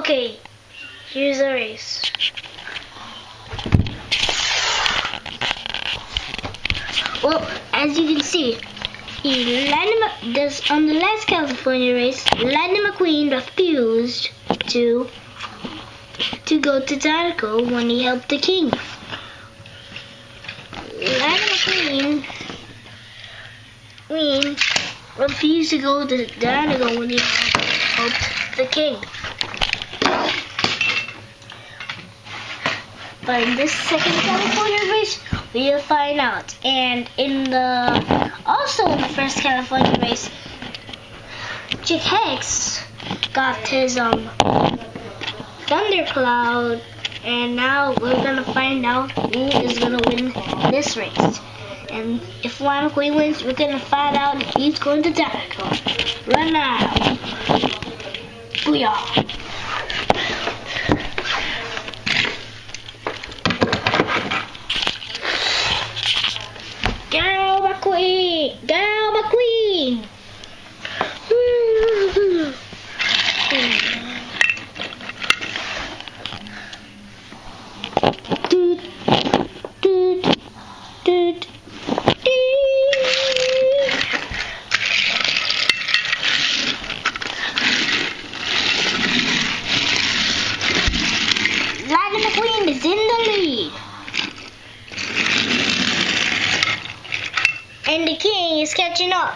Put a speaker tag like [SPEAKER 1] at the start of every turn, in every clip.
[SPEAKER 1] Okay, here's the race. Well, as you can see, on the last California race, Lightning McQueen refused to go to Dinoco when he helped the king. Lightning McQueen refused to go to Dinoco when he helped the king. But in this second California race, we'll find out. And also in the first California race, Chick Hex got his Thundercloud, and now we're gonna find out who is gonna win this race. And if Lightning McQueen wins, we're gonna find out if he's going to Dinoco. Right now. Booyah. Go McQueen! Go McQueen! Doot, doot, doot, doot. Lightning McQueen is in the lead. And the king is catching up.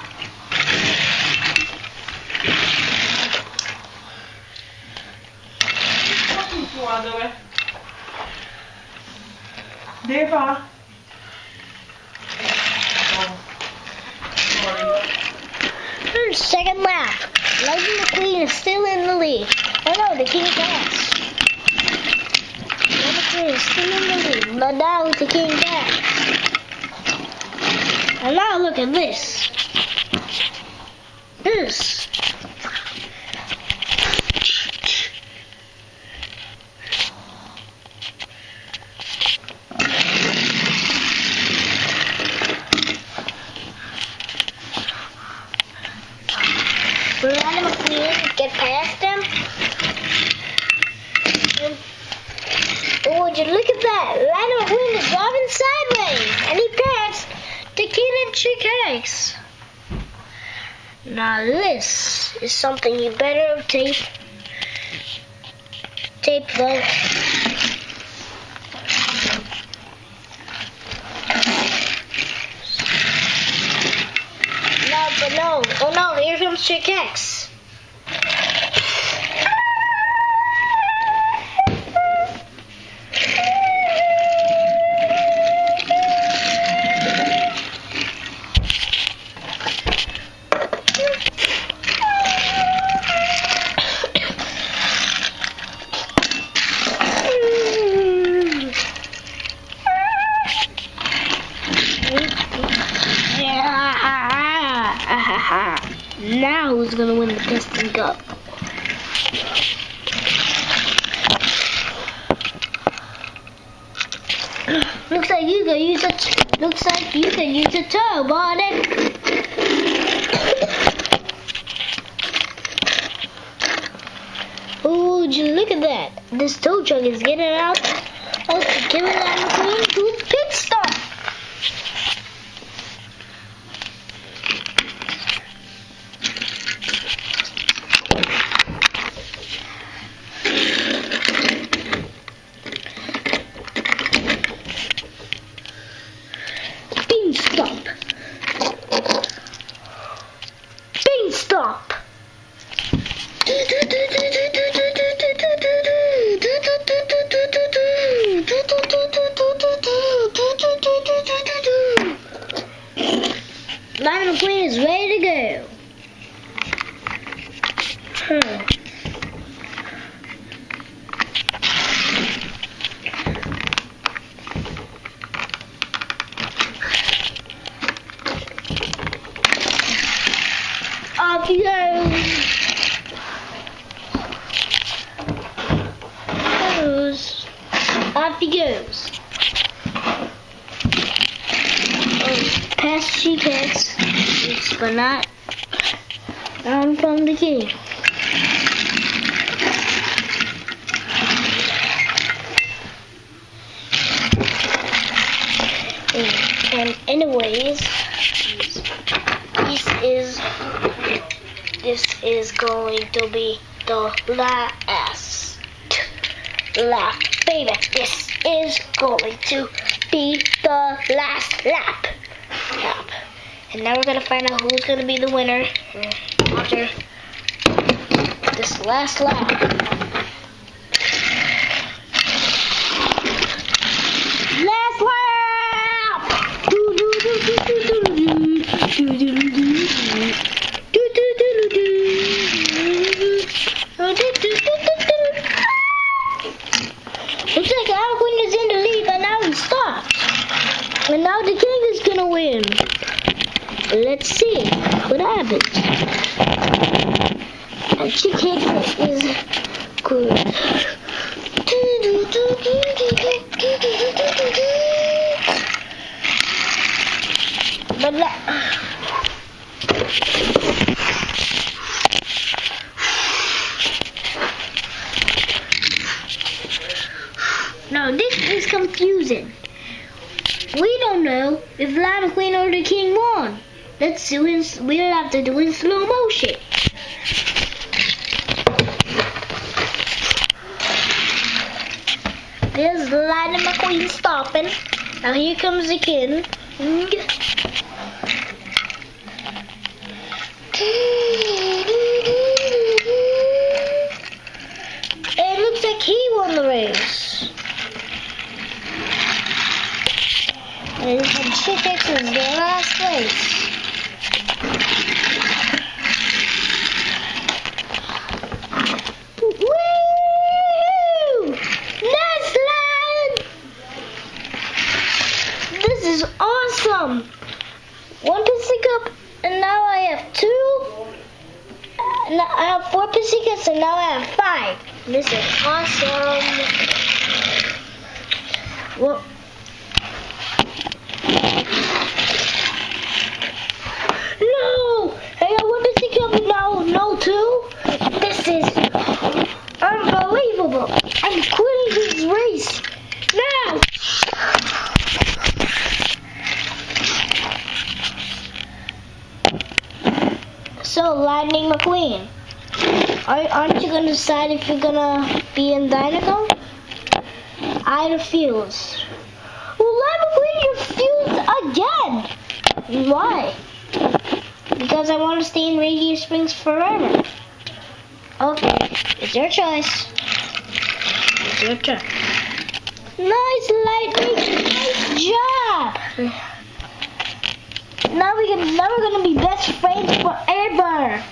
[SPEAKER 2] Deva.
[SPEAKER 1] Second lap. Lightning McQueen is still in the lead. Oh no, the king passed. Lightning McQueen is still in the lead, but now the king passed. And now look at this. This. Will Lightning McQueen get past him? Oh, would you look at that? Lightning McQueen is driving sideways, and he passed the King and Chick Hex. Now this is something you better tape though. No, oh no, here comes Chick Hex. Now who's gonna win the Piston Cup? Looks like you can use a turbo on it. Oh, would you look at that? This tow truck is getting out. Oh, giving Lightning McQueen to pit stop. Stop. Lightning McQueen is ready to go. Off he goes. Off he goes. Past Chick Hex, but not down from the king. Anyways, this is going to be the last lap, baby. This is going to be the last lap. And now we're gonna find out who's gonna be the winner after this last lap. Last lap! Looks like Al Queen is in the lead, but now he stopped. And now the king is gonna win. Let's see what happens. And Chick Hicks is good. But now this is confusing. We don't know if Llama Queen or the King won. Let's do it. We'll have to do it in slow motion. There's Lightning McQueen stopping. Now here comes the King. It looks like he won the race. And Chick Hicks is the last place. Woo! Next line! This is awesome. One Pussycup, and now I have 2. Now I have 4 Pussycups, and now I have 5. This is awesome. Well, no! I got 1 Pussycup and now no 2. This is unbelievable. I'm quitting this race now. So, Lightning McQueen, aren't you going to decide if you're going to be in Dinoco? I refuse. Well, Lightning McQueen, you refused again. Why? Because I want to stay in Radiator Springs forever. Okay, it's your choice. It's your turn. Nice, Lightning. Nice job. Now we're gonna be best friends forever.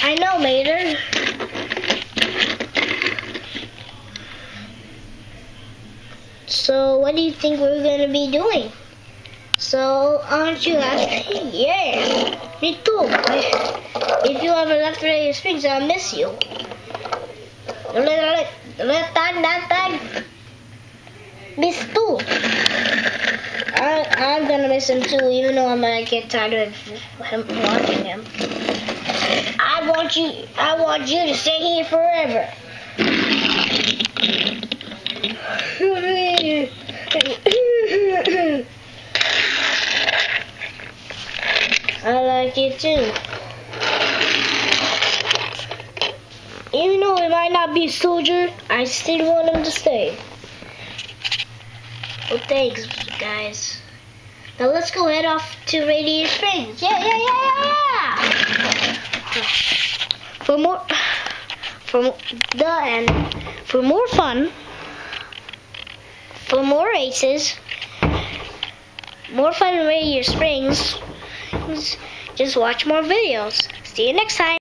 [SPEAKER 1] I know, Mater. So, what do you think we're gonna be doing? So, aren't you happy? Yeah, me too. If you ever left Radiator Springs, I'll miss you. Miss too. I'm gonna miss him too, even though I might get tired of him watching him. I want you to stay here forever. I like you too. Even though it might not be a soldier, I still want him to stay. Well, thanks, guys. Now let's go head off to Radiator Springs. Yeah. For more fun, for more races, more fun in Radiator Springs, just watch more videos. See you next time.